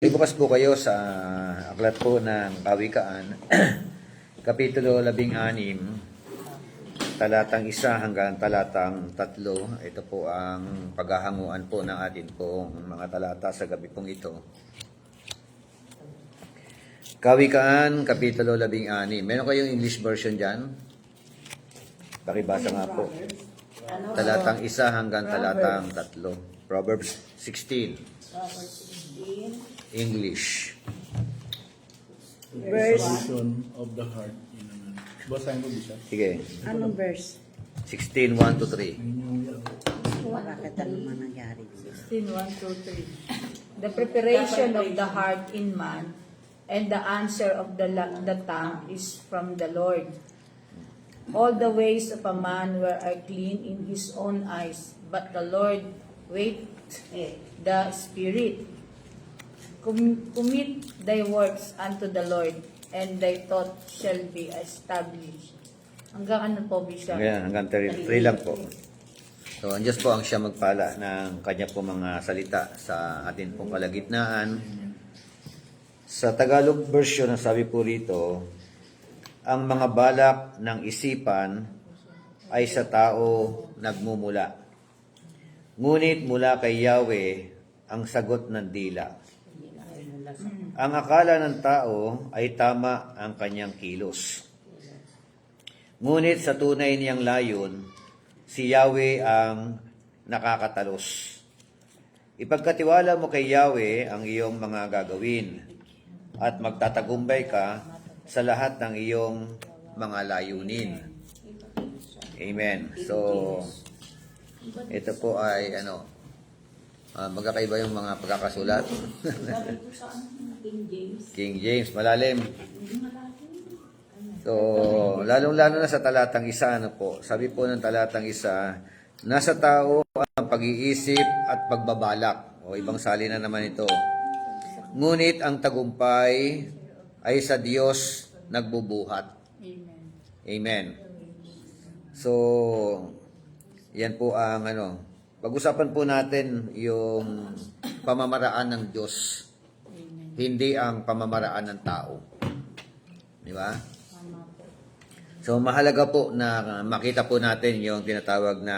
Bukas po kayo sa aklat po ng Kawikaan, Kapitulo 16, talatang 1 hanggang talatang 3. Ito po ang paghahanguan po ng atin pong mga talata sa gabi pong ito. Kawikaan, Kapitulo 16. Meron kayong English version dyan? Pakibasa nga po. Talatang 1 hanggang talatang 3. Proverbs 16. English. Verse. Position of the heart. Basahin ko bisa. Sige. Anong verse? 16, 1 to 3. Bakit ano man nangyari? 16, 1 to 3. The preparation of the heart in man and the answer of the tongue is from the Lord. All the ways of a man are clean in his own eyes, but the Lord weigheth the spirit. Commit thy works unto the Lord, and thy thought shall be established. Hanggang ano po, Bishop? Hanggang 3 lang po. So, ang Diyos po ang siya magpala ng kanya po mga salita sa atin pong kalagitnaan. Sa Tagalog version, ang sabi po rito, ang mga balak ng isipan ay sa tao nagmumula. Ngunit mula kay Yahweh ang sagot ng dila. Ang akala ng tao ay tama ang kanyang kilos. Ngunit sa tunay niyang layon, si Yahweh ang nakakatalos. Ipagkatiwala mo kay Yahweh ang iyong mga gagawin at magtatagumpay ka sa lahat ng iyong mga layunin. Amen. So, ito po ay magkakaiba yung mga pagkakasulat. King James, malalim. So, lalong-lalo na sa talatang 1, po. Sabi po ng talatang 1, nasa tao ang pag-iisip at pagbabalak. O ibang salin na naman ito. Ngunit ang tagumpay ay sa Diyos nagbubuhat. Amen. Amen. So, yan po ang pag-usapan po natin yung pamamaraan ng Diyos. Hindi ang pamamaraan ng tao. Di ba? So, mahalaga po na makita po natin yung tinatawag na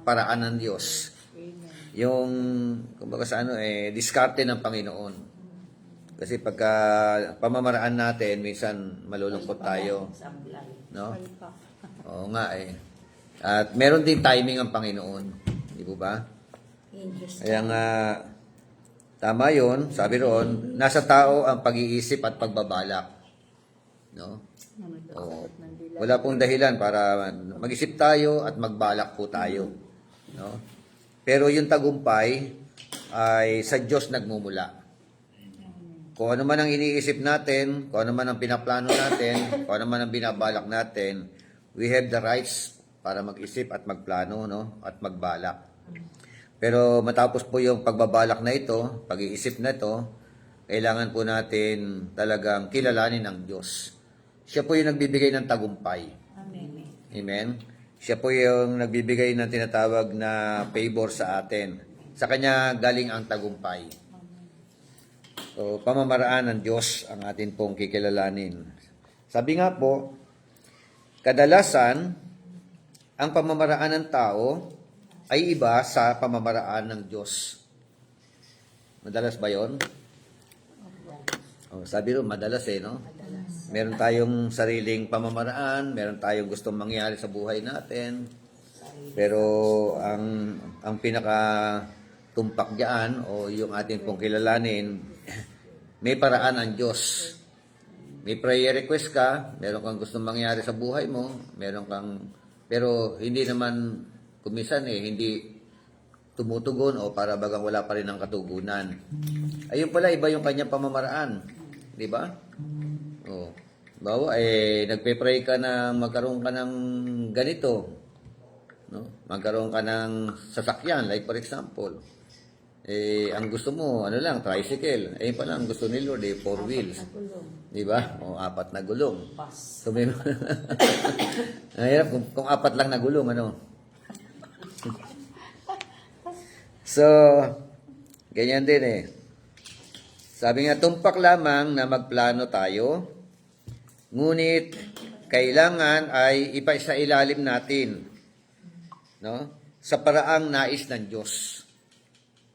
paraan ng Diyos. Yung, kumbaga sa diskarte ng Panginoon. Kasi pagka pamamaraan natin, minsan malulungkot tayo. No? Oo nga At meron din timing ang Panginoon. Di ba? Kaya nga, tama yun, sabi roon, nasa tao ang pag-iisip at pagbabalak. No? Oo. Wala pong dahilan para mag-isip tayo at magbalak po tayo. No? Pero yung tagumpay ay sa Diyos nagmumula. Kung ano man ang iniisip natin, kung ano man ang pinaplano natin, kung ano man ang binabalak natin, we have the rights para mag-isip at magplano, no? At magbalak. Pero matapos po yung pagbabalak na ito, pag-iisip na ito, kailangan po natin talagang kilalanin ang Diyos. Siya po yung nagbibigay ng tagumpay. Amen. Amen? Siya po yung nagbibigay ng tinatawag na favor sa atin. Sa Kanya galing ang tagumpay. So, pamamaraan ng Diyos ang atin pong kikilalanin. Sabi nga po, kadalasan, ang pamamaraan ng tao ay iba sa pamamaraan ng Diyos. Madalas ba yun? Sabi rin, madalas no? Meron tayong sariling pamamaraan, meron tayong gustong mangyari sa buhay natin. Pero ang pinaka tumpak diyan o yung atin pong kilalanin, may paraan ang Diyos. May prayer request ka, meron kang gustong mangyari sa buhay mo, pero hindi naman kumisan hindi tumutugon o para bagang wala pa rin ang katugunan. Ayun pala, iba yung kanyang pamamaraan. Di ba? Bawa, nagpe-pray ka na magkaroon ka ng ganito. No? Magkaroon ka ng sasakyan, like for example. Ang gusto mo, tricycle. Pala, ang gusto ni Lord, 4 wheels. Di ba? O 4 na gulong. So, mahirap kung 4 lang na gulong, So, ganyan din Sabi nga, tumpak lamang na magplano tayo, ngunit kailangan ay ipaisailalim natin, no? Sa paraang nais ng Diyos.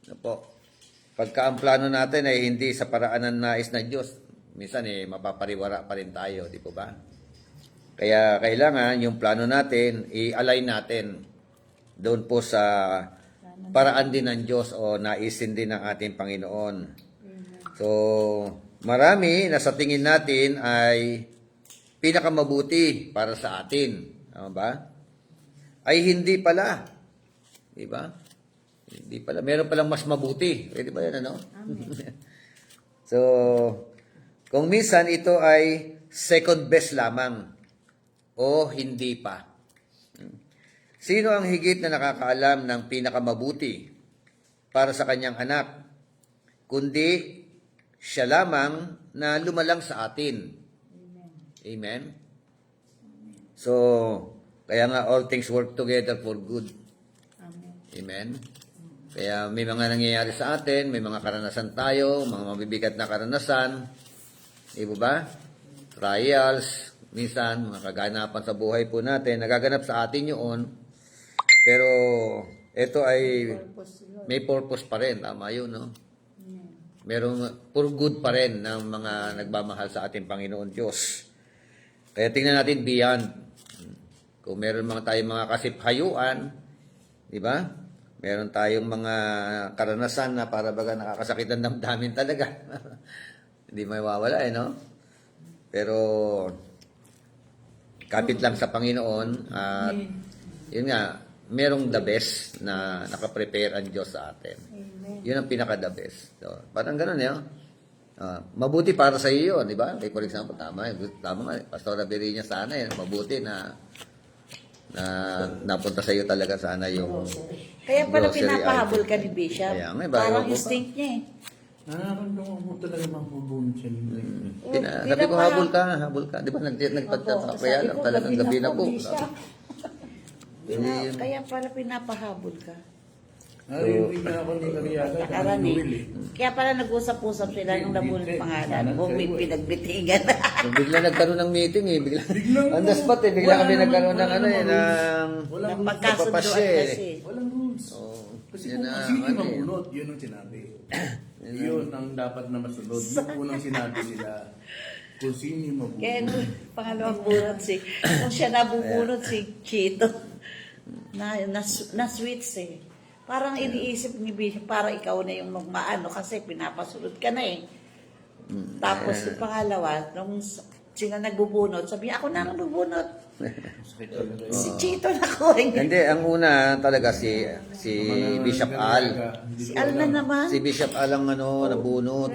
Ano po? Pagka ang plano natin ay hindi sa paraan ng nais ng Diyos, minsan mapapariwara pa rin tayo, di po ba? Kaya kailangan yung plano natin, i-align natin doon po sa paraan din ng Diyos o naisin din ng ating Panginoon. So, marami na sa tingin natin ay pinakamabuti para sa atin. Tama ba? Ay hindi pala. Di ba? Hindi pala. Meron palang mas mabuti. Pwede ba yan, ano? So, kung minsan ito ay second best lamang o hindi pa. Sino ang higit na nakakaalam ng pinakamabuti para sa kanyang anak? Kundi siya lamang na lumalang sa atin. Amen? So, kaya nga all things work together for good. Amen? Kaya may mga nangyayari sa atin, may mga karanasan tayo, mga mabibigat na karanasan. Di ba? Trials, minsan, mga kaganapan sa buhay po natin, nagaganap sa atin yun. Pero, ito ay may purpose pa rin. Tama yun, no? Merong for good pa rin ng mga nagmamahal sa ating Panginoon Diyos. Kaya tingnan natin beyond. Kung meron mga tayong mga kasiphayuan, di ba? Meron tayong mga karanasan na para baga nakakasakit ng damdamin talaga. Hindi mawawala no? Pero kapit lang sa Panginoon at yun nga, merong the best na nakaprepare ang Diyos sa atin. Yun ang pinaka-the best. So, parang ganun yun. Mabuti para sa iyo yun, di ba? Like for example, tama nga, Pastora Berinya sana yun, mabuti na napunta sa iyo talaga sana yung Kaya pala grocery pinapahabol item. ka ni Bishop. Kaya nga, Parang bago ko pa. instinct niya eh. Nararamdaman mo talaga mabubunod siya. Sabi ko, habol ka. Di ba nagpagtatapaya lang talagang gabi na po. Kaya pala pinapahabol ka. Hindi na ako nilagayala. Nakaraan eh. Kaya pala nag-usap-usap sila nung nabunod pangalan. O may pinagbitigan. So, bigla nagkaroon ng meeting bigla. On the spot bigla kami nagkaroon ng ng Pagkasunduan pagpapasya kasi. Walang rules. Kasi Yun kung na, sino ano mabunod, yun ang sinabi. Yun ang dapat na masunod. Yung unang sinabi nila, kung sino yung mabunod. Kaya nung pangalawang bunot kung siya nabubunot si Chito, na sweets eh. Parang iniisip ni Bishop, parang ikaw na yung magmaano kasi pinapasunod ka na eh. Tapos yung pangalawa, nung sila nagbubunot, sabi niya, ako na ang nagbubunot. Si Chito na ko. Hindi, ang una talaga si Bishop Al. Si Al na naman. Si Bishop Al ang nabunot.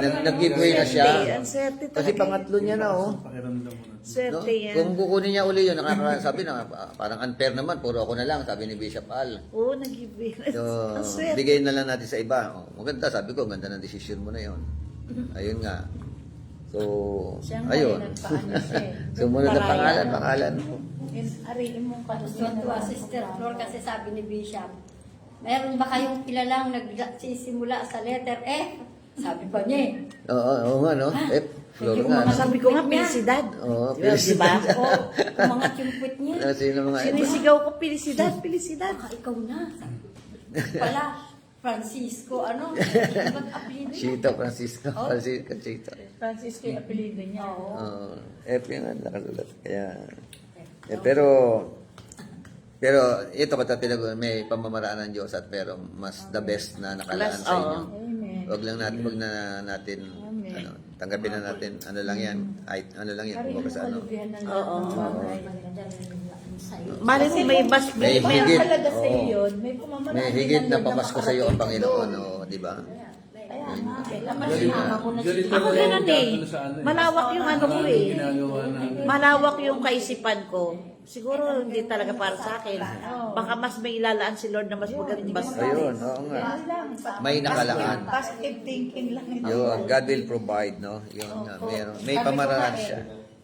Nag-giveaway na siya. Ang swerte Kasi talaga. pangatlo niya na Pakiramdam mo na. No? Swerte yan. Kung kukunin niya uli yun, sabi na, parang unfair naman, puro ako na lang, sabi ni Bishop Al. Oo, nag-give. So, Ang swerte. bigay na lang natin sa iba. Oh, maganda, sabi ko, ganda ng decision mo na yon. Ayun nga. So, Siya nga ayun. nagpaano siya eh. Sumunod na pangalan. Ariin mong Tuwa Sister Flor kasi sabi ni Bishop, meron ba kayong kilalang nagsisimula sa letter F? Sabi pa niya eh. Oo nga, no? Flor nga. no? Sabi ko nga, felicidad. Oo, Diba? felicidad. Oo, kumangat yung puwit niya. Sino mga iba? Sinisigaw ko, felicidad, felicidad. Baka ikaw na. Pala, Francisco, ano? Ba't apelido niya? Chito, Francisco. Oh. Francisco, Chito. Francisco yung apelido niya. Oo. F yung nakasulat. Kaya, pero ito may pamamaraan ng Diyos at pero mas the best na nakalaan sa inyo. Amen. Wag na natin tanggapin na natin ano lang yan. Ay, ano lang yan. Ariin Kumbaga mo sa ano. kalubihan ng Oo. bagay. Mali mo may bas, May May higit. halaga sa Oo. iyo yun. May pumamaraan. May din higit ng na Lord pamasko sa iyo ang makarating Panginoon, doon. di ba? Kaya nga, kailangan Ganito- sinama ko na ganito Ako na ganun yung eh. ano sa ano eh. Malawak yung ano ko eh. Ginagawa ng Malawak yung kaisipan ko. Siguro hindi talaga para sa akin. Baka mas may ilalaan si Lord na mas magaling basta. Ayun, oo nga. May nakalaan. Positive thinking lang ito. Yun, God will provide, no? Yun nga, meron. May pamaraan siya.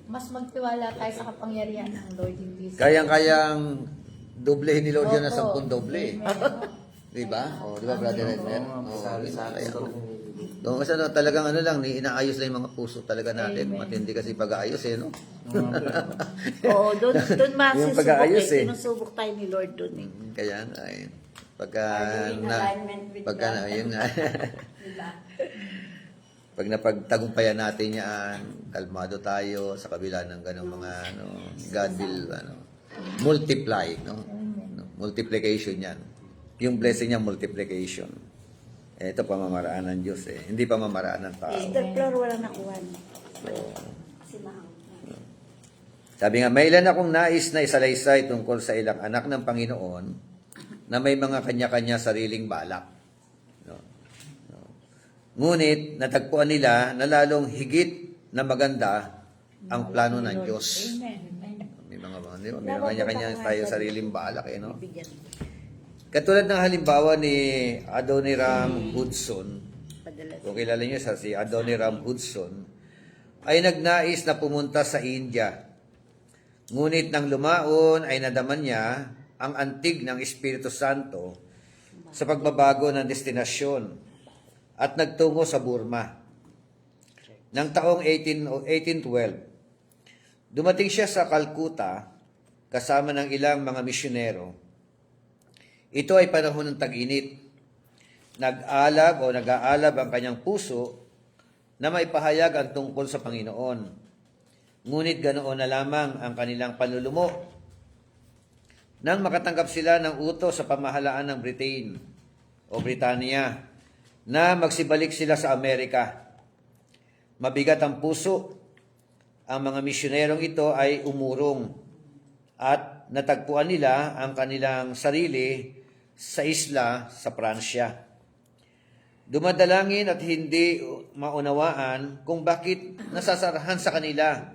Mas magtiwala tayo sa kapangyarihan ng Lord hindi sa Kayang-kayang doblehin ni Lord yan na Opo. 10 doble. Amen. Di ba? O, di ba, Brother Edner? O, di ba? Kaya, Kung kasi talagang ano lang, inaayos lang yung mga puso talaga natin. Matindi kasi pag-aayos no? Oo, doon Yung masisubok pag-aayos eh. Sinusubok tayo ni Lord doon eh. Kaya nga pagka Are you in alignment with pagka God? yun nga. Diba? Pag napagtagumpayan natin yan, kalmado tayo sa kabila ng ganong mga God will multiply, multiplication yan. Yung blessing niya multiplication. Ito pamamaraan ng Diyos hindi pamamaraan ng tao. Sister Flor, walang nakuha. Si Mahang. Sabi nga, may ilan akong nais na isalaysay tungkol sa ilang anak ng Panginoon na may mga kanya-kanya sariling balak. Ngunit natagpuan nila na lalong higit na maganda ang plano ng Diyos. May mga may kanya-kanya tayo sariling balak no? Bigyan. Katulad ng halimbawa ni Adoniram Hudson, Padala. kung kilala niyo si Adoniram Hudson, ay nagnais na pumunta sa India. Ngunit nang lumaon ay nadaman niya ang antig ng Espiritu Santo sa pagbabago ng destinasyon at nagtungo sa Burma. Nang taong 1812, dumating siya sa Calcutta kasama ng ilang mga misyonero. Ito ay panahon ng tag-init. Nag-aalab ang kanyang puso na maipahayag ang tungkol sa Panginoon. Ngunit ganoon na lamang ang kanilang panlulumo. Nang makatanggap sila ng utos sa pamahalaan ng Britain o Britanya na magsibalik sila sa Amerika. Mabigat ang puso. Ang mga misyonerong ito ay umurong at natagpuan nila ang kanilang sarili sa isla sa Pransya. Dumadalangin at hindi maunawaan kung bakit nasasarahan sa kanila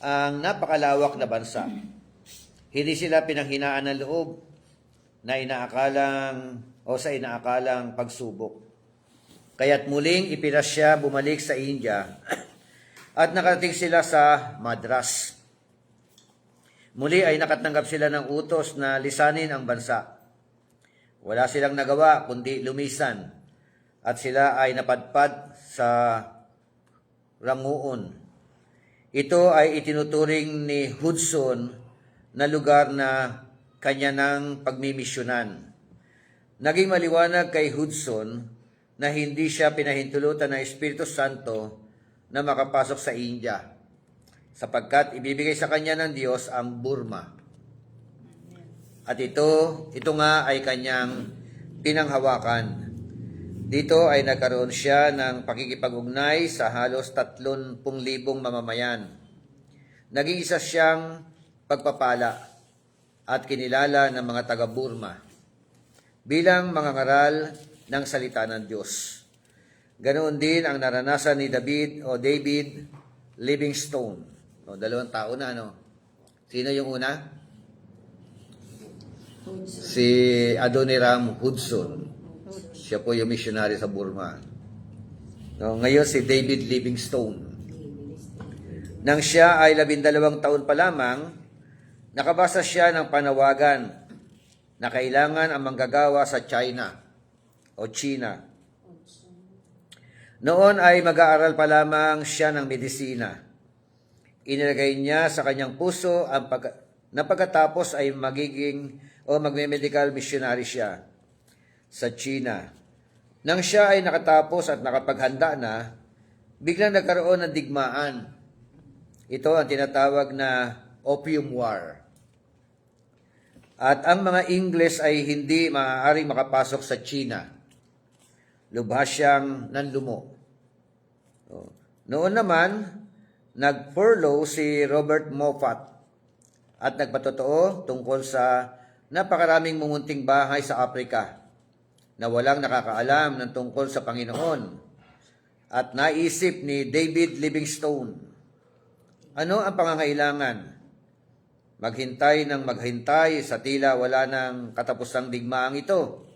ang napakalawak na bansa. Hindi sila pinanghinaan ng loob na inaakalang pagsubok. Kaya't muling ipinasya bumalik sa India at nakarating sila sa Madras. Muli ay nakatanggap sila ng utos na lisanin ang bansa. Wala silang nagawa kundi lumisan at sila ay napadpad sa Rangoon. Ito ay itinuturing ni Hudson na lugar na kanya ng pagmimisyonan. Naging maliwanag kay Hudson na hindi siya pinahintulutan ng Espiritu Santo na makapasok sa India sapagkat ibibigay sa kanya ng Diyos ang Burma. At ito nga ay kanyang pinanghawakan. Dito ay nagkaroon siya ng pakikipag-ugnay sa halos 30,000 mamamayan. Naging isa siyang pagpapala at kinilala ng mga taga-Burma bilang mga ngaral ng salita ng Diyos. Ganoon din ang naranasan ni David Livingstone. 2 tao na, Sino yung una? Si Adoniram Hudson. Siya po yung missionary sa Burma. Ngayon si David Livingstone. Nang siya ay 12 taon pa lamang, nakabasa siya ng panawagan na kailangan ang manggagawa sa China. Noon ay mag-aaral pa lamang siya ng medisina. Inilagay niya sa kanyang puso na pagkatapos ay magme-medical missionary siya sa China. Nang siya ay nakatapos at nakapaghanda na, biglang nagkaroon ng digmaan. Ito ang tinatawag na Opium War. At ang mga Ingles ay hindi maaaring makapasok sa China. Lubhas siyang nanlumo. Noon naman, nag-furlough si Robert Moffat at nagpatotoo tungkol sa napakaraming mumunting bahay sa Afrika na walang nakakaalam ng tungkol sa Panginoon. At naisip ni David Livingstone, ano ang pangangailangan? Maghintay sa tila wala ng katapusang digmaang ito.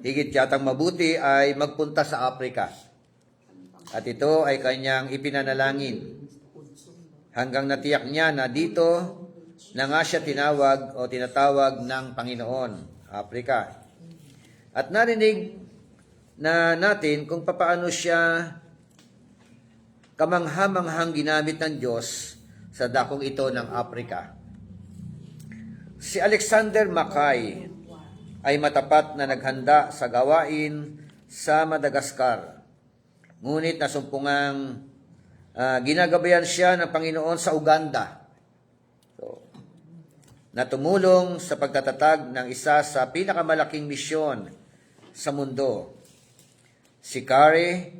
Higit yatang mabuti ay magpunta sa Afrika. At ito ay kanyang ipinanalangin. Hanggang natiyak niya na dito na nga siya tinatawag ng Panginoon, Afrika. At narinig na natin kung papaano siya kamangha-manghang ginamit ng Diyos sa dakong ito ng Africa. Si Alexander Mackay ay matapat na naghanda sa gawain sa Madagascar. Ngunit nasumpungang ginagabayan siya ng Panginoon sa Uganda. Na tumulong sa pagtatatag ng isa sa pinakamalaking misyon sa mundo. Si Carey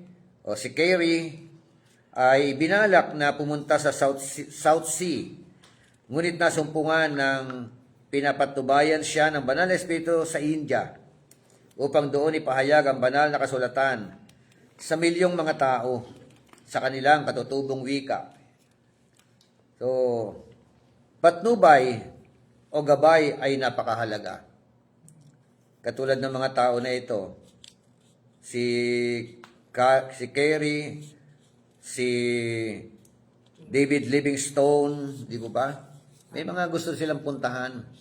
ay binalak na pumunta sa South Sea. Ngunit nasumpungan ng pinapatubayan siya ng banal na espiritu sa India upang doon ipahayag ang banal na kasulatan sa milyong mga tao sa kanilang katutubong wika. So, patnubay o gabay ay napakahalaga. Katulad ng mga tao na ito, si Carey, si David Livingstone, di ba ba? May mga gusto silang puntahan.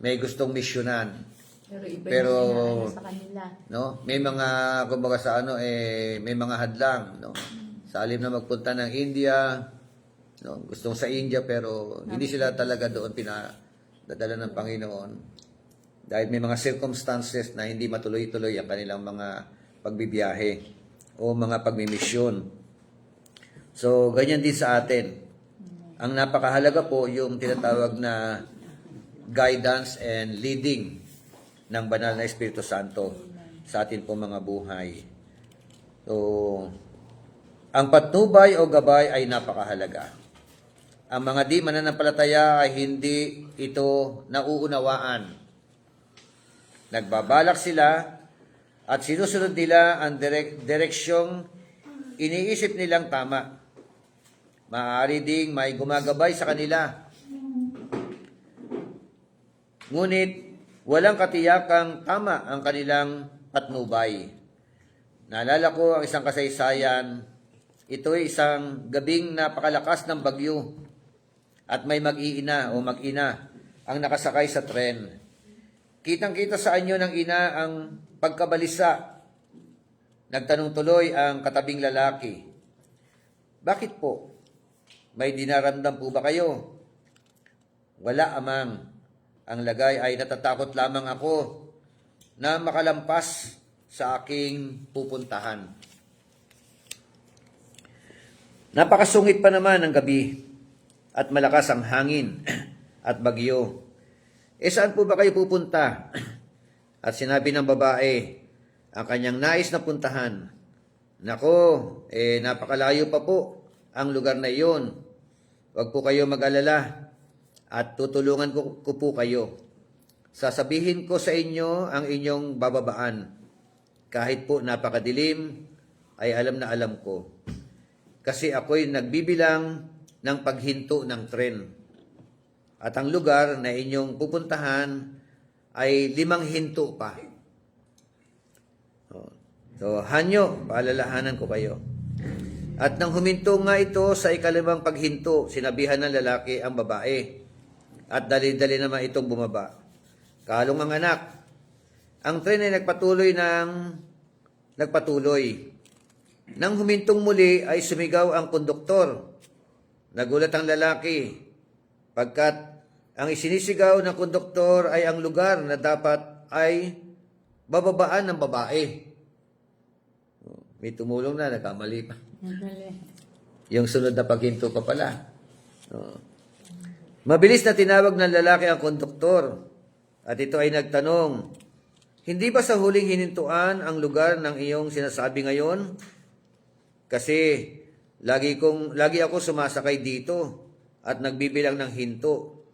May gustong misyonan. Pero iba Pero, yung sinaano sa kanila. no, may mga kumbaga sa may mga hadlang, no. Sa alim na magpunta ng India, no, gustong sa India pero hindi sila talaga doon pinadadala ng Panginoon. Dahil may mga circumstances na hindi matuloy-tuloy ang kanilang mga pagbibiyahe o mga pagmimisyon. So, ganyan din sa atin. Ang napakahalaga po yung tinatawag na guidance and leading ng banal na Espiritu Santo sa atin po mga buhay. So, ang patnubay o gabay ay napakahalaga. Ang mga di mananampalataya ay hindi ito nauunawaan. Nagbabalak sila at sinusunod nila ang direksyong iniisip nilang tama. Maaari ding may gumagabay sa kanila. Ngunit walang katiyakang tama ang kanilang patnubay. Naalala ko ang isang kasaysayan. Ito ay isang gabing napakalakas ng bagyo at may mag-ina ang nakasakay sa tren. Kitang-kita sa anyo ng ina ang pagkabalisa. Nagtanong tuloy ang katabing lalaki, "Bakit po? May dinaramdam po ba kayo?" "Wala, amang. Ang lagay ay natatakot lamang ako na makalampas sa aking pupuntahan." Napakasungit pa naman ang gabi at malakas ang hangin at bagyo. Saan po ba kayo pupunta? At sinabi ng babae ang kanyang nais na puntahan. "Nako, napakalayo pa po ang lugar na iyon. Huwag po kayo mag-alala at tutulungan ko po kayo. Sasabihin ko sa inyo ang inyong bababaan. Kahit po napakadilim, ay alam na alam ko. Kasi ako'y nagbibilang ng paghinto ng tren. At ang lugar na inyong pupuntahan ay 5 hinto pa." So, hanyo, paalalahanan ko kayo. At nang huminto nga ito sa 5 paghinto, sinabihan ng lalaki ang babae. At dali-dali naman itong bumaba. Kalong ang anak. Ang tren ay nagpatuloy. Nang humintong muli ay sumigaw ang konduktor. Nagulat ang lalaki, pagkat ang isinisigaw ng konduktor ay ang lugar na dapat ay bababaan ng babae. May tumulong na, nagkamali pa. Yung sunod na paghinto pa pala. Mabilis na tinawag ng lalaki ang konduktor at ito ay nagtanong, "Hindi ba sa huling hinintuan ang lugar ng iyong sinasabi ngayon? Kasi lagi ako sumasakay dito at nagbibilang ng hinto.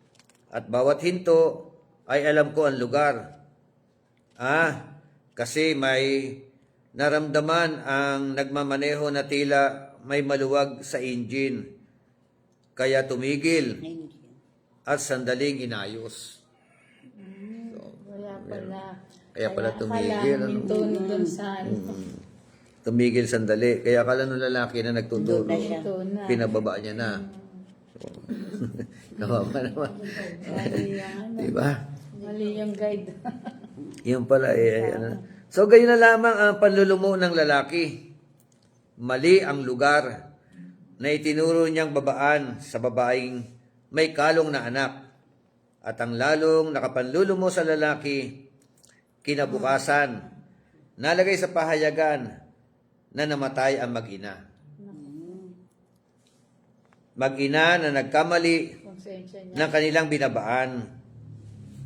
At bawat hinto ay alam ko ang lugar." Kasi may naramdaman ang nagmamaneho na tila may maluwag sa engine. Kaya tumigil at sandaling inayos. Kaya pala tumigil. Huminto doon sa Tumigil sandali. Kaya akala ng lalaki na nagtuturo, Doon na siya. pinababa niya na. Kawawa naman. Diba? Mali yung guide. Yung pala So, gayon na lamang ang panlulumo ng lalaki. Mali ang lugar na itinuro niyang babaan sa babaeng may kalong na anak. At ang lalong nakapanlulumo sa lalaki, kinabukasan, nalagay sa pahayagan na namatay ang mag-ina. Mag-ina na nagkamali Konsensya niya. ng kanilang binabaan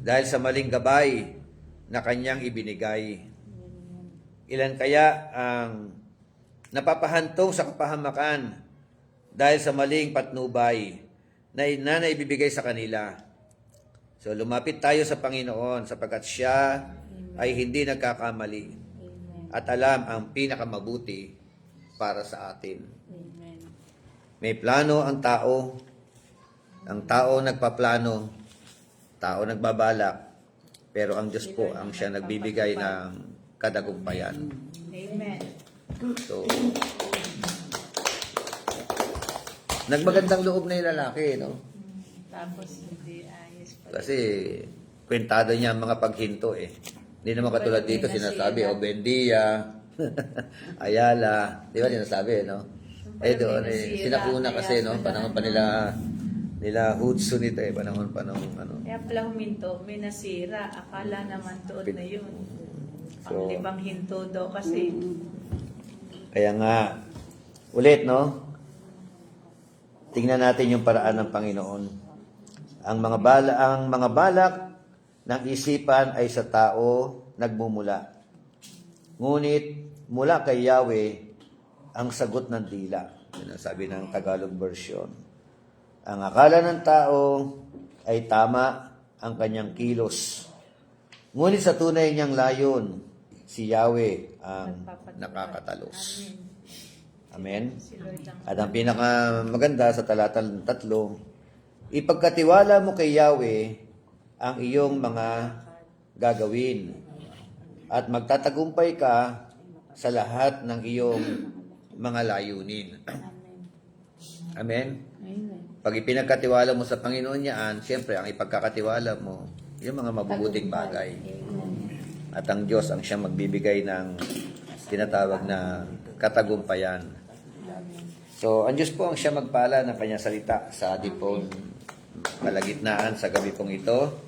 dahil sa maling gabay na kanyang ibinigay. Ilan kaya ang napapahantong sa kapahamakan dahil sa maling patnubay na naibibigay sa kanila. So lumapit tayo sa Panginoon sapagkat siya ay hindi nagkakamali at alam ang pinakamabuti para sa atin. Amen. May plano ang tao. Ang tao nagpaplano. Tao nagbabalak. Pero ang Diyos po ang siya nagbibigay ng kadagumpayan. Amen. So, nagmagandang loob na yung lalaki, no? Tapos hindi ayos pa. Kasi, kwentado niya ang mga paghinto, eh. Hindi naman katulad dito, sinasabi, o Bendia, Ayala, di ba sinasabi, no? Eh doon, sinakuna kasi, no? Panahon pa nila Hudson ito, eh. Panahon pa nung, ano. Kaya pala huminto, may nasira. Akala naman doon na yun. So, Panglibang hinto daw kasi. Kaya nga, ulit, no? Tingnan natin yung paraan ng Panginoon. Ang mga balak ng isipan ay sa tao nagmumula. Ngunit mula kay Yahweh ang sagot ng dila. Yan ang sabi ng Tagalog version. Ang akala ng tao ay tama ang kanyang kilos. Ngunit sa tunay niyang layon, si Yahweh ang nakakatalos. Amen? Si Lord ang At ang pinakamaganda sa talatang 3, ipagkatiwala mo kay Yahweh ang iyong mga gagawin at magtatagumpay ka sa lahat ng iyong mga layunin. Amen? Amen. Pag ipinagkatiwala mo sa Panginoon yan, siyempre, ang ipagkakatiwala mo, yung mga mabubuting bagay. At ang Diyos ang siyang magbibigay ng tinatawag na katagumpayan. So, ang Diyos po ang siya magpala ng kanyang salita sa ating pong kalagitnaan sa gabi pong ito.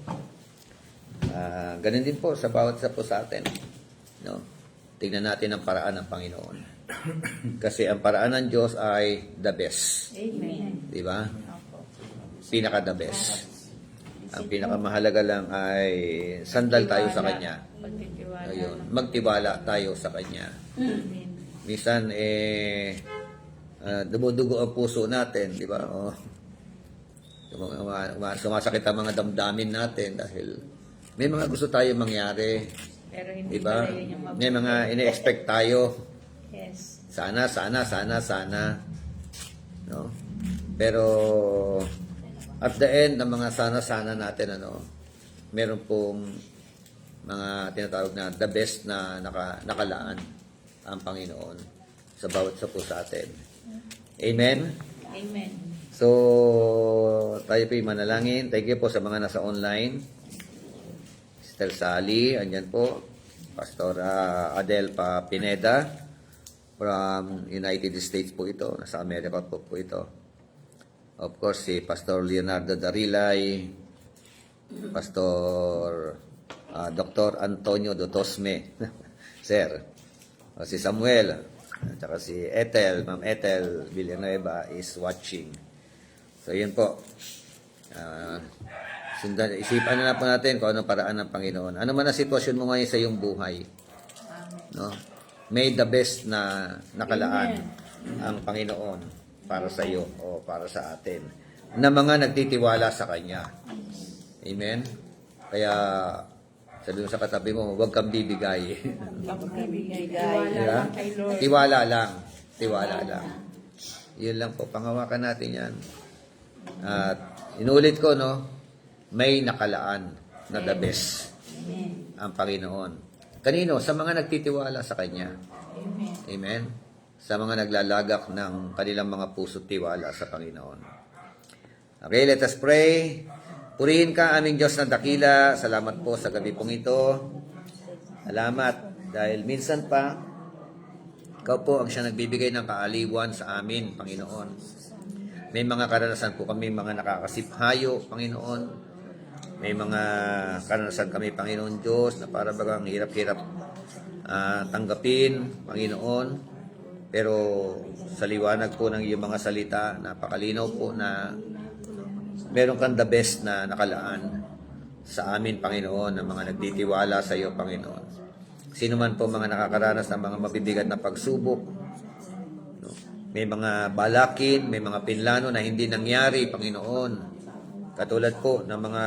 Ganun din po sa bawat isa po sa atin. No? Tingnan natin ang paraan ng Panginoon. Kasi ang paraan ng Diyos ay the best. Amen. Di ba? Pinaka the best. Ang pinakamahalaga lang ay sandal tayo sa Kanya. Pagtitiwala. Ayun, magtiwala tayo sa Kanya. Amen. Minsan, dumudugo ang puso natin, di ba? O, sumasakit ang mga damdamin natin dahil may mga gusto tayo mangyari. Pero hindi Di ba? pala yun yung mabuti. May mga ine-expect tayo. Yes. Sana. No? Pero, at the end ng mga sana natin, meron pong mga tinatawag na the best na nakalaan ang Panginoon sa bawat isa po sa atin. Amen? Amen. So, tayo po manalangin. Thank you po sa mga nasa online. Sister Sally, andyan po. Pastor Adelpa Pineda from United States po ito. Nasa Amerika po ito. Of course, si Pastor Leonardo Darilay, Pastor Dr. Antonio Dotosme, Sir. O si Samuel, at saka si Ethel, Ma'am Ethel Villanueva is watching. So, yun po. Isipan na po natin kung anong paraan ng Panginoon. Ano man ang sitwasyon mo ngayon sa iyong buhay. No? May the best na nakalaan ang Panginoon para sa iyo o para sa atin. Na mga nagtitiwala sa Kanya. Amen? Kaya, sabi mo sa katabi mo, huwag kang bibigay. Diba? Tiwala lang. Yun lang po. Pangawakan natin yan. At inulit ko, may nakalaan na the best ang Panginoon. Kanino? Sa mga nagtitiwala sa Kanya. Amen? Sa mga naglalagak ng kanilang mga puso't tiwala sa Panginoon. Okay, let us pray. Purihin ka aming Diyos na dakila. Salamat po sa gabi pong ito. Salamat Dahil minsan pa, ikaw po ang siya nagbibigay ng kaaliwan sa amin, Panginoon. May mga karanasan po kami, mga nakakasiphayo, Panginoon. May mga karanasan kami, Panginoon Diyos, na para bagang hirap-hirap tanggapin, Panginoon. Pero sa liwanag po ng iyong mga salita, napakalinaw po na meron kang the best na nakalaan sa amin, Panginoon, ng mga nagtitiwala sa iyo, Panginoon. Sino man po mga nakakaranas ng mga mabibigat na pagsubok, no? May mga balakin, may mga pinlano na hindi nangyari, Panginoon. Katulad po ng mga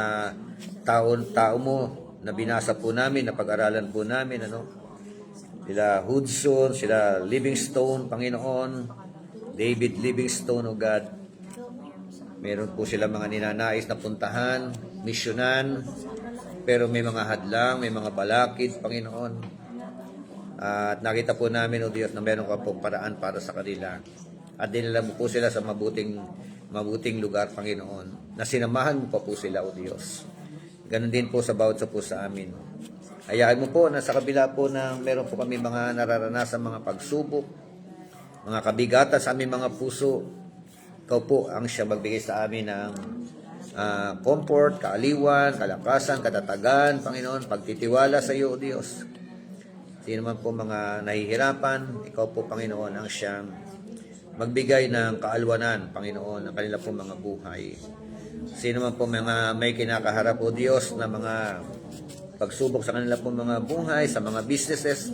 tao mo na binasa po namin, na pag-aralan po namin, sila Hudson, sila Livingstone, Panginoon, David Livingstone, O God. Meron po sila mga ninanais na puntahan, misyonan, pero may mga hadlang, may mga balakid, Panginoon. At nakita po namin, O Diyos, na meron ka pong paraan para sa kanila. At dinala mo po sila sa mabuting lugar, Panginoon, na sinamahan mo pa po sila, O Diyos. Ganon din po sa bawat sa po sa amin. Hayaan mo po na sa kabila po na meron po kami mga nararanasan mga pagsubok, mga kabigatan sa aming mga puso, ikaw po ang siya magbigay sa amin ng comfort, kaaliwan, kalakasan, katatagan, Panginoon, pagtitiwala sa iyo, O Diyos. Sino man po mga nahihirapan, ikaw po, Panginoon, ang siyang magbigay ng kaalwanan, Panginoon, ng kanila po mga buhay. Sino man po mga may kinakaharap, O Diyos, na mga pagsubok sa kanila po mga buhay, sa mga businesses,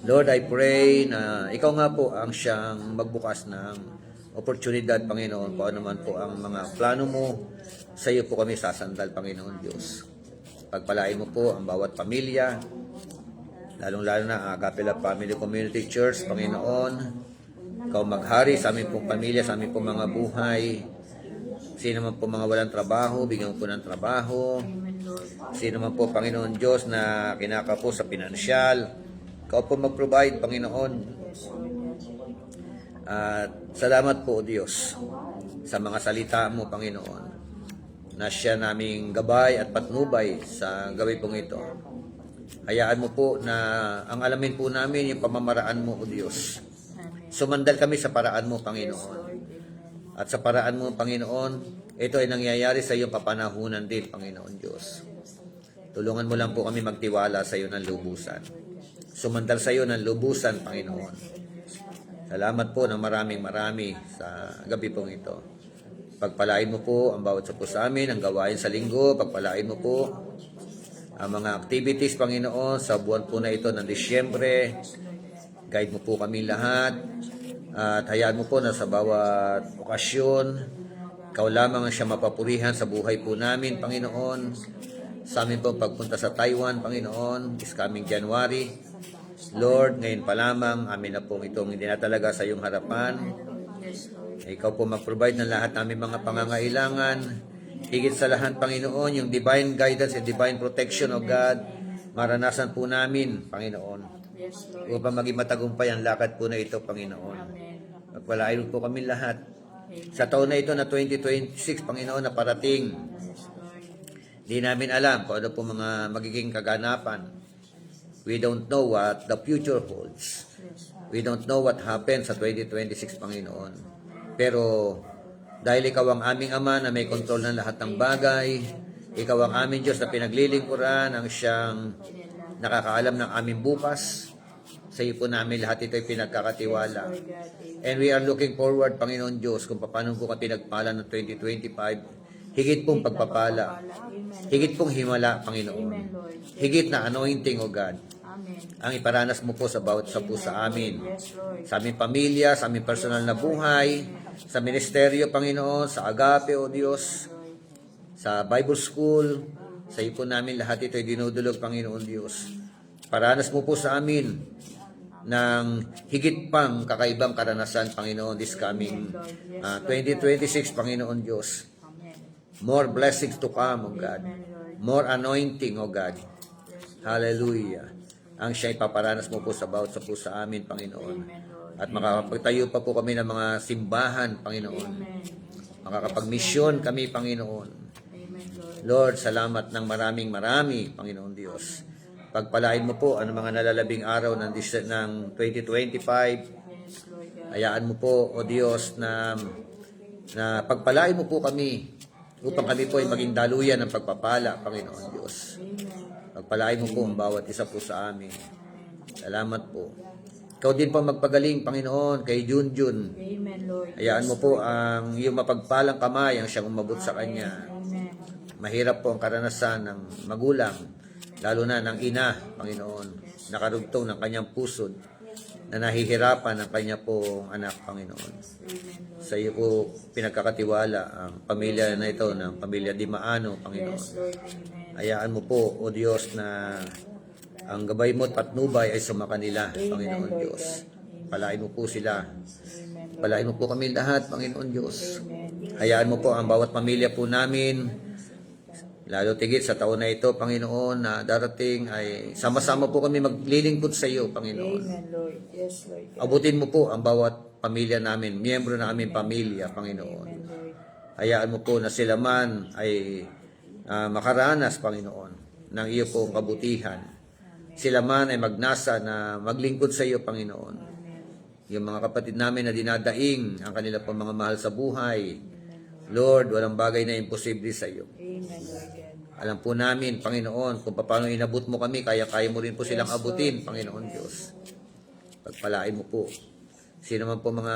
Lord, I pray na ikaw nga po ang siyang magbukas ng oportunidad, Panginoon, kung ano man po ang mga plano mo, sa iyo po kami sasandal, Panginoon Diyos. Pagpalain mo po ang bawat pamilya, lalong-lalo na Agapela Family Community Church, Panginoon. Ikaw maghari sa aming pong pamilya, sa aming pong mga buhay. Sino man po mga walang trabaho, bigyan mo po ng trabaho. Sino man po, Panginoon Diyos, na kinakapo sa pinansyal, ikaw po mag-provide, Panginoon. At salamat po, O Diyos, sa mga salita mo, Panginoon, na siya naming gabay at patnubay sa gabi pong ito. Hayaan mo po na ang alamin po namin yung pamamaraan mo, O Diyos. Sumandal kami sa paraan mo, Panginoon. At sa paraan mo, Panginoon, ito ay nangyayari sa iyong papanahunan din, Panginoon Diyos. Tulungan mo lang po kami magtiwala sa iyo ng lubusan. Sumandal sa iyo ng lubusan, Panginoon. Salamat po ng marami sa gabi pong ito. Pagpalain mo po ang bawat sa po sa amin, ang gawain sa linggo. Pagpalain mo po ang mga activities, Panginoon, sa buwan po na ito ng Disyembre. Guide mo po kami lahat. At hayaan mo po na sa bawat okasyon, ikaw lamang ang siya mapapurihan sa buhay po namin, Panginoon. Sa amin po pagpunta sa Taiwan, Panginoon, this coming January. Lord, ngayon pa lamang, amin na po itong dinatalaga sa iyong harapan. Ikaw po mag-provide ng lahat namin mga pangangailangan. Higit sa lahat, Panginoon, yung divine guidance and divine protection of God, maranasan po namin, Panginoon. Upang maging matagumpay ang lakad po na ito, Panginoon. Pagpalain po kami lahat. Sa taon na ito na 2026, Panginoon, na parating, di namin alam kung ano po mga magiging kaganapan. We don't know what the future holds. We don't know what happens sa 2026, Panginoon. Pero dahil ikaw ang aming Ama na may kontrol ng lahat ng bagay, ikaw ang aming Diyos na pinaglilingkuran, ang siyang nakakaalam ng aming bukas. Sa iyo po namin lahat ito ay pinagkakatiwala. And we are looking forward, Panginoon Diyos, kung paano po ka pinagpala ng 2025. Higit pong pagpapala. Higit pong himala, Panginoon. Higit na anointing, O God. Ang iparanas mo po sa bawat sa po sa amin. Sa aming pamilya, sa aming personal na buhay, sa ministeryo, Panginoon, sa agape, O Diyos, sa Bible School, sa iyo po namin lahat ito ay dinudulog, Panginoon Diyos. Paranas mo po sa amin ng higit pang kakaibang karanasan, Panginoon, this coming 2026, Panginoon Diyos. More blessings to come, O God. More anointing, O God. Hallelujah. Ang siya ipaparanas mo po sa bawat sa po sa amin, Panginoon. At makakapagtayo pa po kami ng mga simbahan, Panginoon. Makakapag-misyon kami, Panginoon. Lord, salamat ng marami, Panginoon Diyos. Pagpalain mo po ang mga nalalabing araw ng 2025. Yes, Lord God. Hayaan mo po, O Diyos, na pagpalain mo po kami upang kami po ay maging daluyan ng pagpapala, Panginoon Diyos. Pagpalain mo po ang bawat isa po sa amin. Salamat po. Ikaw din po magpagaling, Panginoon, kay Junjun. Amen, Lord. Hayaan mo po ang iyong mapagpalang kamay ang siyang umabot sa kanya. Amen. Mahirap po ang karanasan ng magulang, lalo na ng ina, Panginoon, nakarugtong ng kanyang pusod, na nahihirapan ang kanya pong anak, Panginoon. Sa iyo po pinagkakatiwala ang pamilya na ito, ng pamilya Di Maano, Panginoon. Yes, Lord. Amen. Hayaan mo po, O Diyos, na ang gabay mo at patnubay ay sumakanila, Panginoon Lord Diyos. God. Palain mo po sila. Amen, Lord. Palain mo po kami lahat, Panginoon Diyos. Amen. Hayaan mo po ang bawat pamilya po namin, lalo tigit sa taon na ito, Panginoon, na darating ay sama-sama po kami maglilingkod sa iyo, Panginoon. Amen, Lord. Yes, Lord God. Abutin mo po ang bawat pamilya namin, miyembro na aming pamilya, Panginoon. Amen, Lord. Hayaan mo po na sila man ay makaranas, Panginoon, ng iyo pong kabutihan. Sila man ay magnasa na maglingkod sa iyo, Panginoon. Yung mga kapatid namin na dinadaing ang kanila pong mga mahal sa buhay, Lord, walang bagay na imposible sa iyo. Amen, Lord God. Alam po namin, Panginoon, kung paano inabot mo kami, kaya mo rin po silang abutin, Panginoon Diyos. Pagpalain mo po. Sino man po mga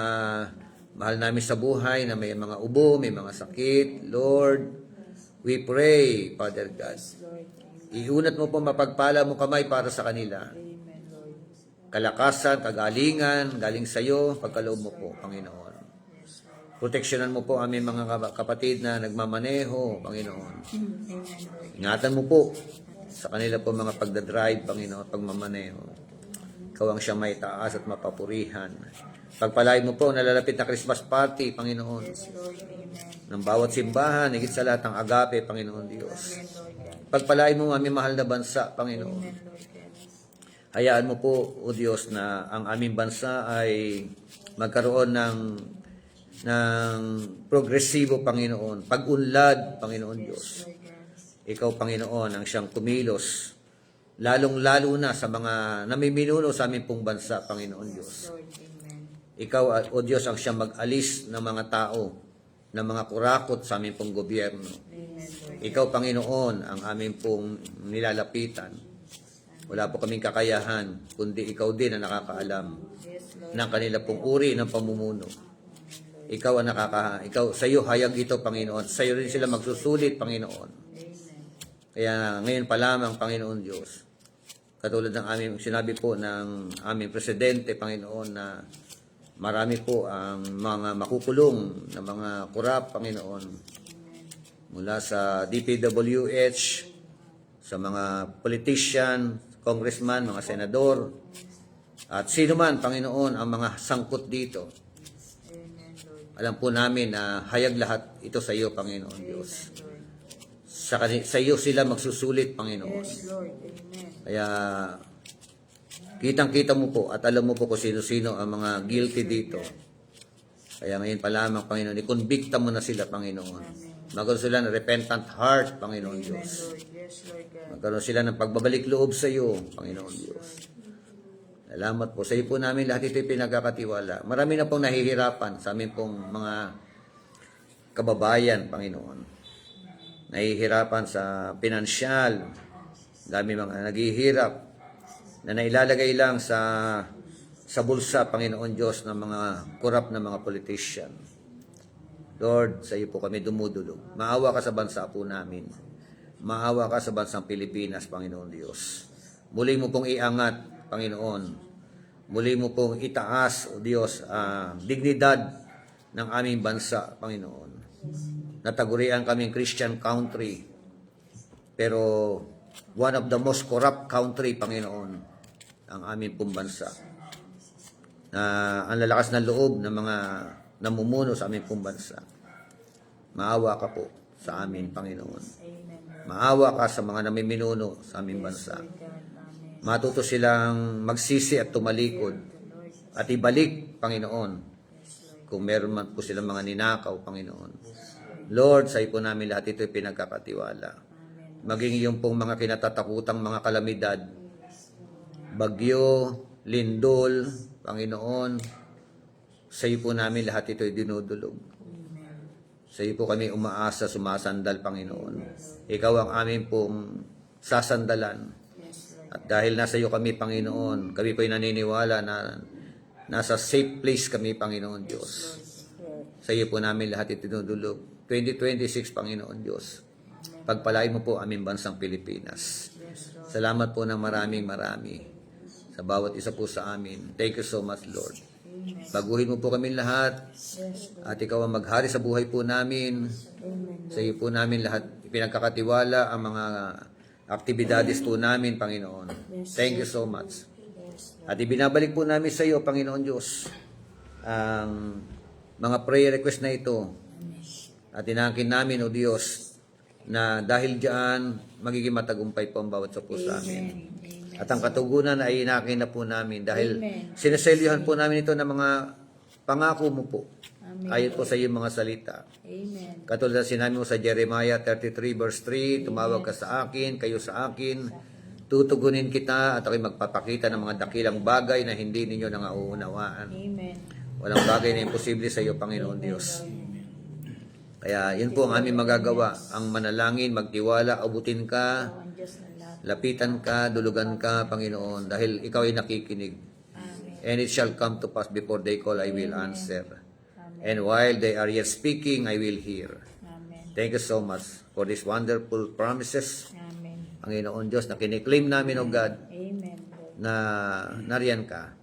mahal namin sa buhay na may mga ubo, may mga sakit, Lord, we pray, Father God. Lord. Iunat mo po mapagpala mo kamay para sa kanila. Amen, Lord. Kalakasan, kagalingan, galing sa iyo, pagkaloob mo po, Panginoon. Proteksyonan mo po aming mga kapatid na nagmamaneho, Panginoon. Ingatan mo po sa kanila po mga pagdadrive, Panginoon, pagmamaneho. Ikaw ang siyang may taas at mapapurihan. Pagpalain mo po nalalapit na Christmas party, Panginoon. Lord, amen. Ng bawat simbahan, higit sa lahat ng agape, Panginoon Diyos. Lord God. Pagpalain mo ang aming mahal na bansa, Panginoon. Amen, Lord God. Hayaan mo po, O Diyos, na ang aming bansa ay magkaroon ng progresibo, Panginoon. Pag-unlad, Panginoon Diyos. Ikaw, Panginoon, ang siyang kumilos. Lalong-lalo na sa mga namiminuno sa aming pong bansa, Panginoon Diyos. Lord, amen. Ikaw, O Diyos, ang siyang mag-alis ng mga tao, ng mga kurakot sa aming pong gobyerno. Amen, Lord. Ikaw, Panginoon, ang aming pong nilalapitan. Wala po kaming kakayahan, kundi ikaw din ang nakakaalam Yes, Lord. ng kanila pong uri ng pamumuno. Ikaw ang ikaw, sa iyo hayag ito, Panginoon. Sa iyo rin sila magsusulit, Panginoon. Kaya ngayon pa lamang, Panginoon Diyos, katulad ng aming sinabi po ng aming presidente, Panginoon, na marami po ang mga makukulong na mga kurap, Panginoon, mula sa DPWH, sa mga politician, congressman, mga senador, at sino man, Panginoon, ang mga sangkot dito. Alam po namin na hayag lahat ito sa iyo, Panginoon Diyos. Sa iyo sila magsusulit, Panginoon. Yes, Lord, amen. Kaya kitang-kita mo po at alam mo po kung sino-sino ang mga guilty dito. Kaya ngayon pa lamang, Panginoon, ikonbikta mo na sila, Panginoon. Magkaroon sila ng repentant heart, Panginoon Diyos. Lord, yes, Lord God. Magkaroon sila ng pagbabalik loob sa iyo, Panginoon Diyos. Salamat po. Sa iyo po namin lahat ito'y pinagkakatiwala. Marami na pong nahihirapan sa amin pong mga kababayan, Panginoon. Nahihirapan sa pinansyal. Dami mga naghihirap na nailalagay lang sa bulsa, Panginoon Diyos, ng mga korap na mga politician. Lord, sa iyo po kami dumudulog. Maawa ka sa bansa po namin. Maawa ka sa bansang Pilipinas, Panginoon Diyos. Muli mo pong iangat, Panginoon. Muli mo pong itaas, O Diyos, dignidad ng aming bansa, Panginoon. Natagurian kaming Christian country, pero one of the most corrupt country, Panginoon, ang aming pong bansa. Na ang lalakas ng loob ng mga namumuno sa aming pong bansa. Maawa ka po sa amin, Panginoon. Maawa ka sa mga namiminuno sa aming bansa. Matuto silang magsisi at tumalikod at ibalik, Panginoon, kung meron man po silang mga ninakaw, Panginoon. Lord, sa iyo po namin lahat ito'y pinagkakatiwala. Maging yung pong mga kinatatakutang mga kalamidad bagyo, lindol, Panginoon, sa iyo po namin lahat ito ay dinudulog. Sa iyo po kami umaasa, sumasandal, Panginoon. Ikaw ang amin pong sasandalan. At dahil nasa iyo kami, Panginoon, kami po ay naniniwala na nasa safe place kami, Panginoon Diyos. Sa iyo po namin lahat itinudulog. 2026, Panginoon Diyos. Pagpalain mo po aming bansang Pilipinas. Salamat po ng maraming sa bawat isa po sa amin. Thank you so much, Lord. Baguhin mo po kami lahat at ikaw ang maghari sa buhay po namin. Sa iyo po namin lahat pinagkakatiwala ang mga aktibidades po namin, Panginoon. Thank you so much. At ibinabalik po namin sa iyo, Panginoon Diyos, ang mga prayer request na ito. At inangkin namin, O Diyos, na dahil diyan magiging matagumpay po ang bawat sa po sa amin. At ang katugunan ay inakin na po namin dahil sineselyuhan po namin ito ng mga pangako mo po. Ayon po sa iyong mga salita. Amen. Katulad na sinabi mo sa Jeremiah 33 verse 3, tumawag ka sa akin, kayo sa akin, tutugunin kita at ako'y magpapakita ng mga dakilang bagay na hindi ninyo nangauunawaan. Amen. Walang bagay na imposible sa iyo, Panginoon Diyos. Kaya yun po ang aming magagawa, ang manalangin, magtiwala, abutin ka, Ang Diyos na lahat. lapitan ka, dulugan ka, Panginoon, dahil ikaw ay nakikinig. And it shall come to pass before they call, I will answer. And while they are yet speaking, I will hear. Amen. Thank you so much for these wonderful promises, Amen. Panginoon Diyos, na kiniklaim namin, O God, Amen, Lord. na nariyan ka.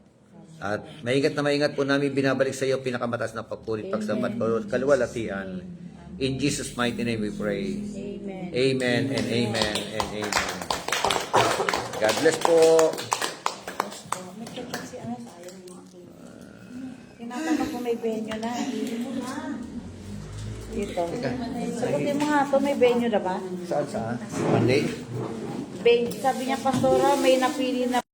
At maingat po namin binabalik sa iyo pinakamataas na papuri, pagsabat, kaluwalhatian. In Jesus' mighty name we pray. Amen. Amen and amen and amen. God bless po. May check si ano tayo. Tinatanong ko may venue na. Dito. Sagutin mo nga to, may venue na ba? Saan? Monday? Sabi niya, Pastora, may napili na